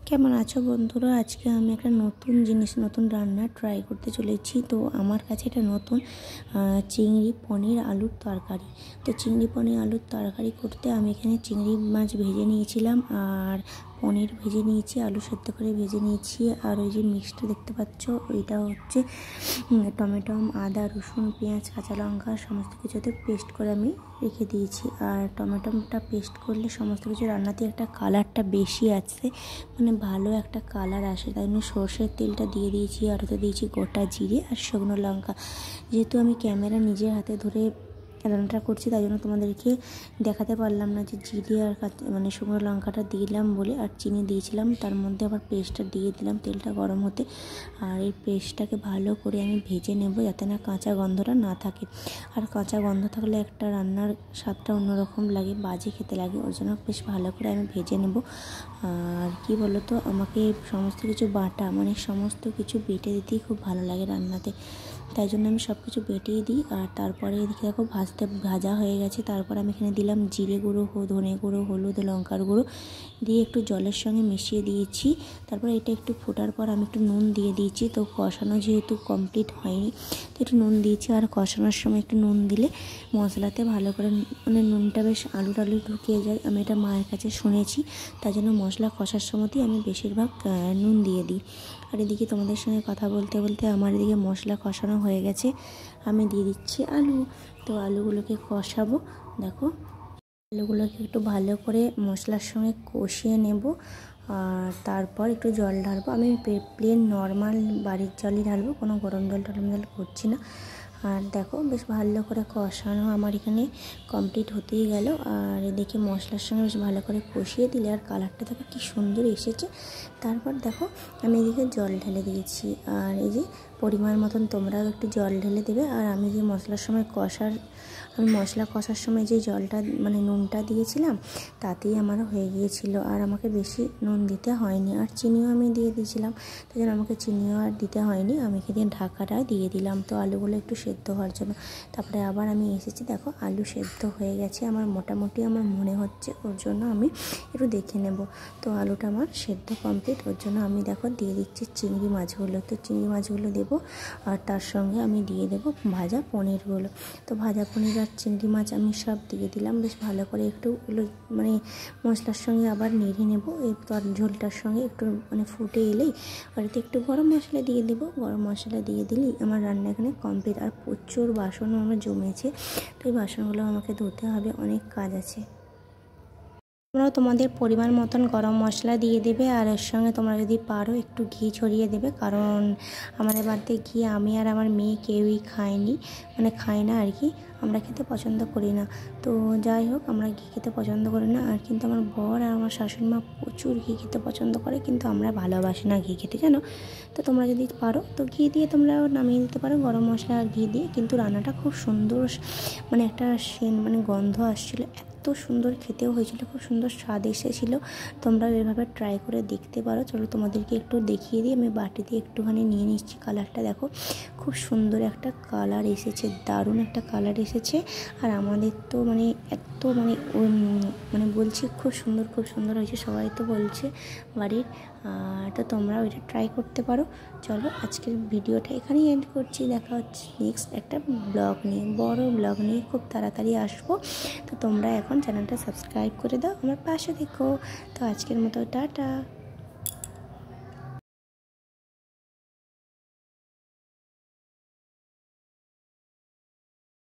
কেমন আছো বন্ধুরা? আজকে আমি একটা নতুন জিনিস, নতুন রান্না ট্রাই করতে চলেছি। তো আমার কাছে এটা নতুন চিংড়ি পনির আলুর তরকারি। তো চিংড়ি পনির আলুর তরকারি করতে আমি এখানে চিংড়ি মাছ ভেজে নিয়েছিলাম, আর পনির ভেজে নিয়েছি, আলু সেদ্ধ করে ভেজে নিয়েছি। আর ওই যে মিক্সটা দেখতে পাচ্ছ, ওইটা হচ্ছে টমেটো, আদা, রসুন, পেঁয়াজ, কাঁচা লঙ্কা সমস্ত কিছুতে পেস্ট করে আমি রেখে দিয়েছি। আর টমেটোটা পেস্ট করলে সমস্ত কিছু রান্নাতে একটা কালারটা বেশি আসে, মানে ভালো একটা কালার আসে। তাই জন্য সর্ষের তেলটা দিয়ে দিয়েছি, আর ওতে দিয়েছি গোটা জিরে আর শুকনো লঙ্কা। যেহেতু আমি ক্যামেরা নিজের হাতে ধরে রান্নাটা করছি, তাই জন্য তোমাদেরকে দেখাতে পারলাম না যে জিরে আর মানে শুকনো লঙ্কাটা দিলাম বলে। আর চিনি দিয়েছিলাম, তার মধ্যে আবার পেস্টটা দিয়ে দিলাম তেলটা গরম হতে। আর এই পেস্টটাকে ভালো করে আমি ভেজে নেব, যাতে না কাঁচা গন্ধটা না থাকে। আর কাঁচা গন্ধ থাকলে একটা রান্নার স্বাদটা অন্যরকম লাগে, বাজে খেতে লাগে। ওর জন্য বেশ ভালো করে আমি ভেজে নেব। আর কি বলো তো, আমাকে সমস্ত কিছু বাটা, মানে সমস্ত কিছু বেটে দিতেই খুব ভালো লাগে রান্নাতে, তাই জন্য আমি সব কিছু বেটেই দিই। আর তারপরে এদিকে দেখো ভাজা হয়ে গেছে। তারপর আমি এখানে দিলাম জিরে গুঁড়ো, ধনে গুঁড়ো, হলুদ, লঙ্কার গুঁড়ো দিয়ে একটু জলের সঙ্গে মিশিয়ে দিয়েছি। তারপর এটা একটু ফোটার পর আমি একটু নুন দিয়ে দিয়েছি। তো কষানো যেহেতু কমপ্লিট হয়নি, তো একটু নুন দিয়েছি। আর কষানোর সময় একটু নুন দিলে মশলাতে ভালো করে, মানে নুনটা বেশ আলু ঢুকিয়ে যায়। আমি এটা মায়ের কাছে শুনেছি, তাই জন্য মশলা কষার সময়তেই আমি বেশিরভাগ নুন দিয়ে দিই। আর এদিকে তোমাদের সঙ্গে কথা বলতে বলতে আমার এদিকে মশলা কষানো হয়ে গেছে। আমি দিয়ে দিচ্ছি আলু। তো আলুগুলোকে কষাবো। দেখো, আলুগুলোকে একটু ভালো করে মশলার সঙ্গে কষিয়ে নেব। আর তারপর একটু জল ঢালবো। আমি প্লেন নর্মাল বাড়ির জলই ঢালবো, কোনো গরম জল করছি না। আর দেখো, বেশ ভালো করে কষানো আমার এখানে কমপ্লিট হতেই গেল। আর এদিকে মশলার সঙ্গে বেশ ভালো করে কষিয়ে দিলে আর কালারটা দেখো কি সুন্দর এসেছে। তারপর দেখো, আমি এদিকে জল ঢেলে দিয়েছি। আর এই যে পরিমাণ মতন তোমরাও একটু জল ঢেলে দেবে। আর আমি যে মশলা কষার সময় যে জলটা, মানে নুনটা দিয়েছিলাম, তাতেই আমার হয়ে গিয়েছিল। আর আমাকে বেশি নুন দিতে হয়নি। আর চিনিও আমি দিয়ে দিয়েছিলাম, তাই জন্য আমাকে চিনিও আর দিতে হয়নি। আমি এখানে ঢাকাটা দিয়ে দিলাম, তো আলুগুলো একটু সেদ্ধ হওয়ার জন্য। তারপরে আবার আমি এসেছি, দেখো আলু সেদ্ধ হয়ে গেছে আমার মোটামুটি, আমার মনে হচ্ছে। ওর জন্য আমি একটু দেখে নেব। তো আলুটা আমার সেদ্ধ কমপ্লিট, ওর জন্য আমি দেখো দিয়ে দিচ্ছি চিংড়ি মাছগুলো। তো চিংড়ি মাছগুলো দেবো, আর তার সঙ্গে আমি দিয়ে দেবো ভাজা পনিরগুলো। তো ভাজা পনির আর চিংড়ি মাছ আমি সব দিয়ে দিলাম। বেশ ভালো করে একটু মানে মশলার সঙ্গে আবার নেড়ে নেব। এই ঝোলটার সঙ্গে একটু মানে ফুটে এলেই বাড়িতে একটু গরম মশলা দিয়ে দেবো। গরম মশলা দিয়ে দিলেই আমার রান্না এখানে কমপ্লিট। আর প্রচুর বাসনও আমার জমেছে, তো এই বাসনগুলো আমাকে ধুতে হবে, অনেক কাজ আছে। তোমরাও তোমাদের পরিমাণ মতন গরম মশলা দিয়ে দেবে। আর এর সঙ্গে তোমরা যদি পারো একটু ঘি ছড়িয়ে দেবে, কারণ আমাদের বাড়িতে ঘি আমি আর আমার মেয়ে কেউই খাইনি, মানে খাই না আর কি, আমরা খেতে পছন্দ করি না। তো যাই হোক, আমরা ঘি খেতে পছন্দ করি না। আর কিন্তু আমার বর আর আমার শাশুড়ি মা প্রচুর ঘি খেতে পছন্দ করে, কিন্তু আমরা ভালোবাসি না ঘি খেতে, জানো। তো তোমরা যদি পারো তো ঘি দিয়ে তোমরা নামিয়ে দিতে পারো, গরম মশলা আর ঘি দিয়ে। কিন্তু রান্নাটা খুব সুন্দর, মানে একটা মানে গন্ধ আসছিলো, এত সুন্দর খেতেও হয়েছিল, খুব সুন্দর স্বাদ এসেছিল। তোমরা এভাবে ট্রাই করে দেখতে পারো। চলো তোমাদেরকে একটু দেখিয়ে দিই। আমি বাটিতে একটুখানি নিয়ে নিচ্ছি। কালারটা দেখো, খুব সুন্দর একটা কালার এসেছে, দারুণ একটা কালার এসেছে। আর আমাদের তো মানে এত মানে বলছি খুব সুন্দর হয়েছে, সবাই তো বলছে বাড়ির। তো তোমরাও এটা ট্রাই করতে পারো। চলো আজকের ভিডিওটা এখানেই এন্ড করছি। দেখা হচ্ছে নেক্সট একটা ব্লগ নিয়ে, বড় ব্লগ নিয়ে খুব তাড়াতাড়ি আসবো। তো তোমরা এখন চ্যানেলটা সাবস্ক্রাইব করে দাও, আমার পাশে দেখো। তো আজকের মতো টাটা।